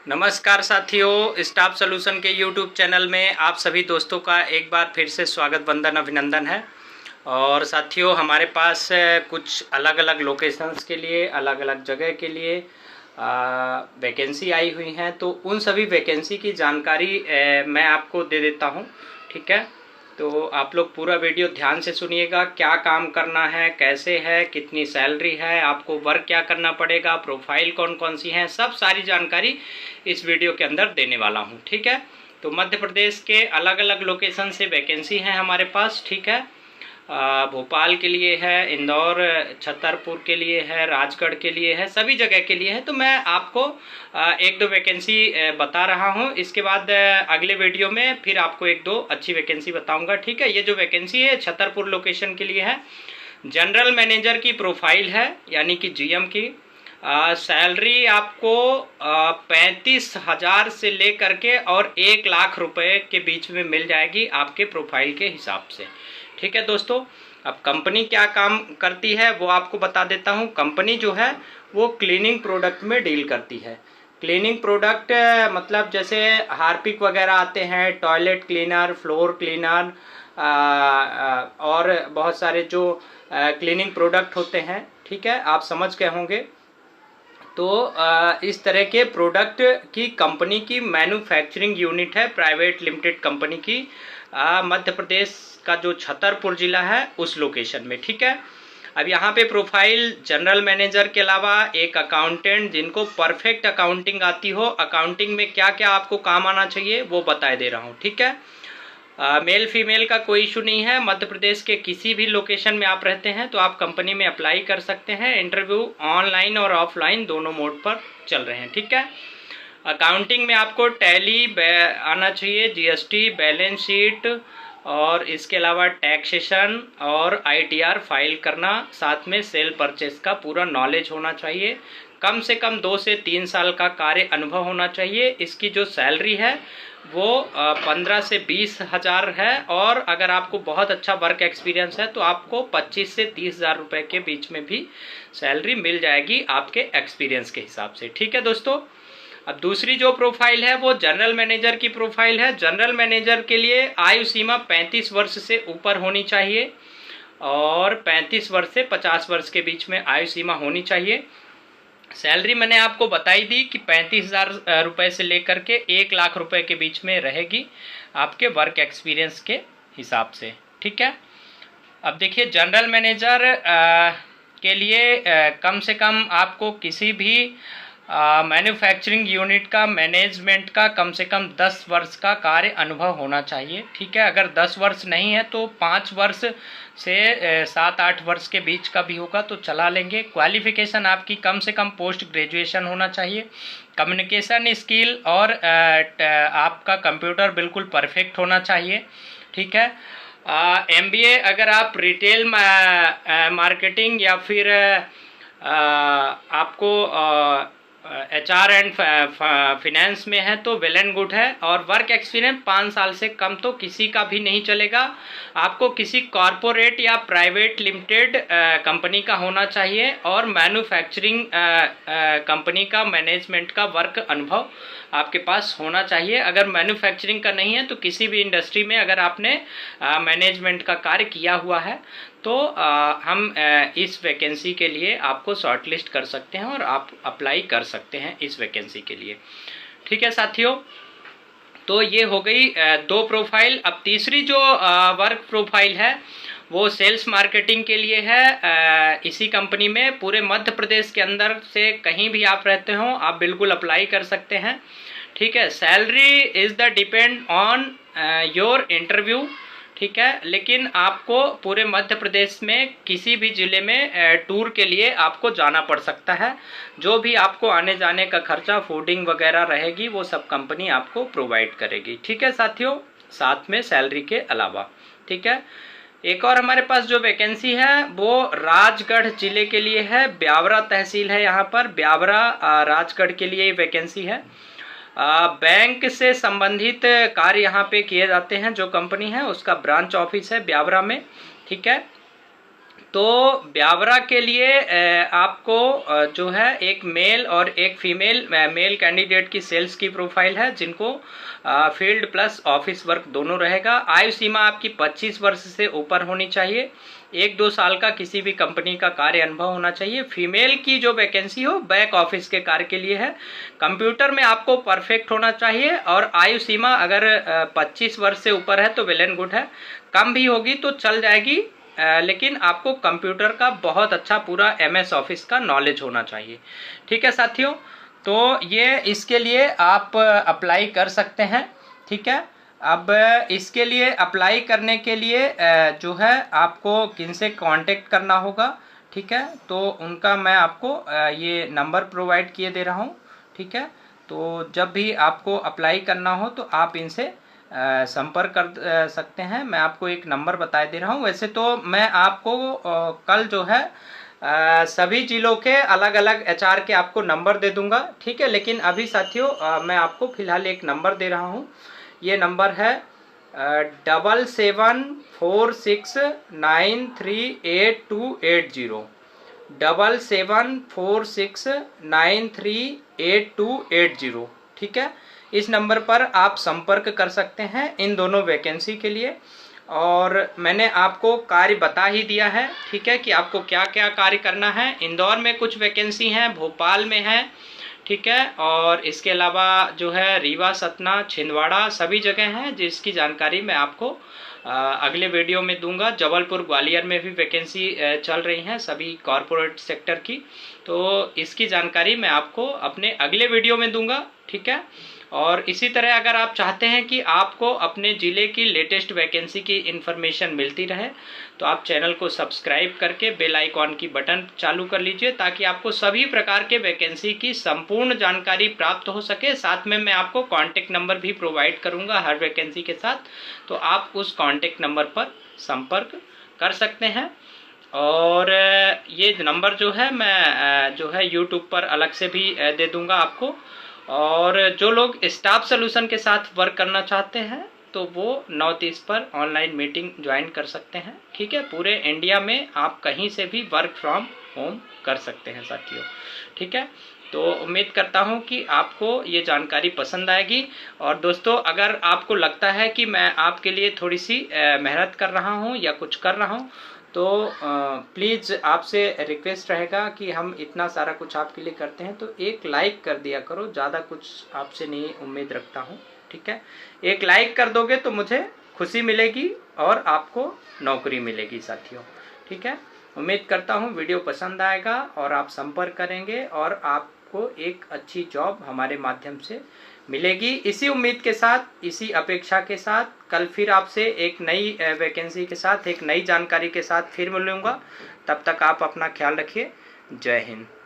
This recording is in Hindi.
नमस्कार साथियों, स्टाफ सॉल्यूशन के यूट्यूब चैनल में आप सभी दोस्तों का एक बार फिर से स्वागत वंदन अभिनंदन है। और साथियों, हमारे पास कुछ अलग अलग लोकेशंस के लिए, अलग अलग जगह के लिए वैकेंसी आई हुई हैं। तो उन सभी वैकेंसी की जानकारी मैं आपको दे देता हूं। ठीक है, तो आप लोग पूरा वीडियो ध्यान से सुनिएगा। क्या काम करना है, कैसे है, कितनी सैलरी है, आपको वर्क क्या करना पड़ेगा, प्रोफाइल कौन कौन सी है, सब सारी जानकारी इस वीडियो के अंदर देने वाला हूं। ठीक है, तो मध्य प्रदेश के अलग अलग लोकेशन से वैकेंसी है हमारे पास। ठीक है, भोपाल के लिए है, इंदौर छतरपुर के लिए है, राजगढ़ के लिए है, सभी जगह के लिए है। तो मैं आपको एक दो वैकेंसी बता रहा हूं। इसके बाद अगले वीडियो में फिर आपको एक दो अच्छी वैकेंसी बताऊंगा। ठीक है, ये जो वैकेंसी है छतरपुर लोकेशन के लिए है। जनरल मैनेजर की प्रोफाइल है, यानी कि जीएम की। सैलरी आपको 35,000 से लेकर के और 1,00,000 रुपए के बीच में मिल जाएगी आपके प्रोफाइल के हिसाब से। ठीक है दोस्तों, अब कंपनी क्या काम करती है वो आपको बता देता हूँ। कंपनी जो है वो क्लीनिंग प्रोडक्ट में डील करती है। क्लीनिंग प्रोडक्ट मतलब जैसे हार्पिक वगैरह आते हैं, टॉयलेट क्लीनर, फ्लोर क्लीनर और बहुत सारे जो क्लीनिंग प्रोडक्ट होते हैं। ठीक है, आप समझ गए होंगे। तो इस तरह के प्रोडक्ट की कंपनी की मैन्युफैक्चरिंग यूनिट है, प्राइवेट लिमिटेड कंपनी की, मध्य प्रदेश का जो छतरपुर जिला है उस लोकेशन में। ठीक है, अब यहाँ पे प्रोफाइल जनरल मैनेजर के अलावा एक अकाउंटेंट जिनको परफेक्ट अकाउंटिंग आती हो, अकाउंटिंग में क्या क्या आपको काम आना चाहिए वो बता दे रहा हूँ। ठीक है, मेल फीमेल का कोई इशू नहीं है। मध्य प्रदेश के किसी भी लोकेशन में आप रहते हैं तो आप कंपनी में अप्लाई कर सकते हैं। इंटरव्यू ऑनलाइन और ऑफलाइन दोनों मोड पर चल रहे हैं। ठीक है, अकाउंटिंग में आपको टैली आना चाहिए, जीएसटी, बैलेंस शीट और इसके अलावा टैक्सेशन और आईटीआर फाइल करना, साथ में सेल परचेस का पूरा नॉलेज होना चाहिए। कम से कम 2 से 3 साल का कार्य अनुभव होना चाहिए। इसकी जो सैलरी है वो 15 से 20,000 है, और अगर आपको बहुत अच्छा वर्क एक्सपीरियंस है तो आपको 25 से 30,000 रुपए के बीच में भी सैलरी मिल जाएगी आपके एक्सपीरियंस के हिसाब से। ठीक है दोस्तों, अब दूसरी जो प्रोफाइल है वो जनरल मैनेजर की प्रोफाइल है। जनरल मैनेजर के लिए आयु सीमा 35 वर्ष से ऊपर होनी चाहिए और 35 वर्ष से 50 वर्ष के बीच में आयु सीमा होनी चाहिए। सैलरी मैंने आपको बताई दी कि 35,000 रुपए से लेकर के 1,00,000 रुपए के बीच में रहेगी आपके वर्क एक्सपीरियंस के हिसाब से। ठीक है, अब देखिए जनरल मैनेजर के लिए कम से कम आपको किसी भी मैन्युफैक्चरिंग यूनिट का, मैनेजमेंट का कम से कम 10 वर्ष का कार्य अनुभव होना चाहिए। ठीक है, अगर 10 वर्ष नहीं है तो 5 वर्ष से 7-8 वर्ष के बीच का भी होगा तो चला लेंगे। क्वालिफिकेशन आपकी कम से कम पोस्ट ग्रेजुएशन होना चाहिए। कम्युनिकेशन स्किल और आपका कंप्यूटर बिल्कुल परफेक्ट होना चाहिए। ठीक है, एमबीए अगर आप रिटेल मार्केटिंग या फिर आपको एचआर एंड फाइनेंस में है तो वेल एंड गुड है। और वर्क एक्सपीरियंस 5 साल से कम तो किसी का भी नहीं चलेगा। आपको किसी कॉरपोरेट या प्राइवेट लिमिटेड कंपनी का होना चाहिए और मैन्युफैक्चरिंग कंपनी का मैनेजमेंट का वर्क अनुभव आपके पास होना चाहिए। अगर मैन्युफैक्चरिंग का नहीं है तो किसी भी इंडस्ट्री में अगर आपने मैनेजमेंट का कार्य किया हुआ है तो हम इस वैकेंसी के लिए आपको शॉर्टलिस्ट कर सकते हैं और आप अप्लाई कर सकते हैं इस वैकेंसी के लिए। ठीक है साथियों, तो ये हो गई 2 प्रोफाइल। अब तीसरी जो वर्क प्रोफाइल है वो सेल्स मार्केटिंग के लिए है। इसी कंपनी में पूरे मध्य प्रदेश के अंदर से कहीं भी आप रहते हो आप बिल्कुल अप्लाई कर सकते हैं। ठीक है, salary is the depend on your interview. ठीक है, लेकिन आपको पूरे मध्य प्रदेश में किसी भी ज़िले में टूर के लिए आपको जाना पड़ सकता है। जो भी आपको आने जाने का खर्चा, फूडिंग वगैरह रहेगी वो सब कंपनी आपको प्रोवाइड करेगी। ठीक है साथियों, साथ में सैलरी के अलावा। ठीक है, एक और हमारे पास जो वैकेंसी है वो राजगढ़ जिले के लिए है। ब्यावरा तहसील है यहाँ पर, ब्यावरा राजगढ़ के लिए वैकेंसी है। बैंक से संबंधित कार्य यहाँ पे किए जाते हैं। जो कंपनी है उसका ब्रांच ऑफिस है ब्यावरा में। ठीक है, तो ब्यावरा के लिए आपको जो है एक मेल और एक फीमेल मेल कैंडिडेट की सेल्स की प्रोफाइल है, जिनको फील्ड प्लस ऑफिस वर्क दोनों रहेगा। आयु सीमा आपकी 25 वर्ष से ऊपर होनी चाहिए। 1-2 साल का किसी भी कंपनी का कार्य अनुभव होना चाहिए। फीमेल की जो वैकेंसी हो बैक ऑफिस के कार्य के लिए है। कंप्यूटर में आपको परफेक्ट होना चाहिए और आयु सीमा अगर 25 वर्ष से ऊपर है तो वेल एंड गुड है, कम भी होगी तो चल जाएगी, लेकिन आपको कंप्यूटर का बहुत अच्छा पूरा MS ऑफिस का नॉलेज होना चाहिए। ठीक है साथियों, तो ये इसके लिए आप अप्लाई कर सकते हैं। ठीक है, अब इसके लिए अप्लाई करने के लिए जो है आपको किनसे कांटेक्ट करना होगा। ठीक है, तो उनका मैं आपको ये नंबर प्रोवाइड किए दे रहा हूँ। ठीक है, तो जब भी आपको अप्लाई करना हो तो आप इनसे संपर्क कर सकते हैं। मैं आपको एक नंबर बता दे रहा हूँ। वैसे तो मैं आपको कल जो है सभी जिलों के अलग अलग HR के आपको नंबर दे दूंगा। ठीक है, लेकिन अभी साथियों मैं आपको फिलहाल एक नंबर दे रहा हूँ। ये नंबर है 7746938280, 7746938280। ठीक है, इस नंबर पर आप संपर्क कर सकते हैं इन दोनों वैकेंसी के लिए। और मैंने आपको कार्य बता ही दिया है। ठीक है, कि आपको क्या क्या कार्य करना है। इंदौर में कुछ वैकेंसी हैं, भोपाल में है। ठीक है, और इसके अलावा जो है रीवा, सतना, छिंदवाड़ा सभी जगह हैं, जिसकी जानकारी मैं आपको अगले वीडियो में दूंगा। जबलपुर, ग्वालियर में भी वैकेंसी चल रही हैं सभी कॉरपोरेट सेक्टर की, तो इसकी जानकारी मैं आपको अपने अगले वीडियो में दूंगा। ठीक है, और इसी तरह अगर आप चाहते हैं कि आपको अपने ज़िले की लेटेस्ट वैकेंसी की इन्फॉर्मेशन मिलती रहे तो आप चैनल को सब्सक्राइब करके बेल आइकॉन की बटन चालू कर लीजिए, ताकि आपको सभी प्रकार के वैकेंसी की संपूर्ण जानकारी प्राप्त हो सके। साथ में मैं आपको कॉन्टैक्ट नंबर भी प्रोवाइड करूंगा हर वैकेंसी के साथ, तो आप उस कॉन्टैक्ट नंबर पर संपर्क कर सकते हैं। और ये नंबर जो है मैं जो है यूट्यूब पर अलग से भी दे दूंगा आपको। और जो लोग स्टाफ सॉल्यूशन के साथ वर्क करना चाहते हैं तो वो 9:30 पर ऑनलाइन मीटिंग ज्वाइन कर सकते हैं। ठीक है, पूरे इंडिया में आप कहीं से भी वर्क फ्रॉम होम कर सकते हैं साथियों। ठीक है, तो उम्मीद करता हूं कि आपको ये जानकारी पसंद आएगी। और दोस्तों, अगर आपको लगता है कि मैं आपके लिए थोड़ी सी मेहनत कर रहा हूं या कुछ कर रहा हूं, तो प्लीज़ आपसे रिक्वेस्ट रहेगा कि हम इतना सारा कुछ आपके लिए करते हैं तो एक लाइक कर दिया करो। ज़्यादा कुछ आपसे नहीं उम्मीद रखता हूँ। ठीक है, एक लाइक कर दोगे तो मुझे खुशी मिलेगी और आपको नौकरी मिलेगी साथियों। ठीक है, उम्मीद करता हूँ वीडियो पसंद आएगा और आप संपर्क करेंगे और आपको एक अच्छी जॉब हमारे माध्यम से मिलेगी। इसी उम्मीद के साथ, इसी अपेक्षा के साथ कल फिर आपसे एक नई वैकेंसी के साथ, एक नई जानकारी के साथ फिर मिलूंगा। तब तक आप अपना ख्याल रखिए। जय हिंद।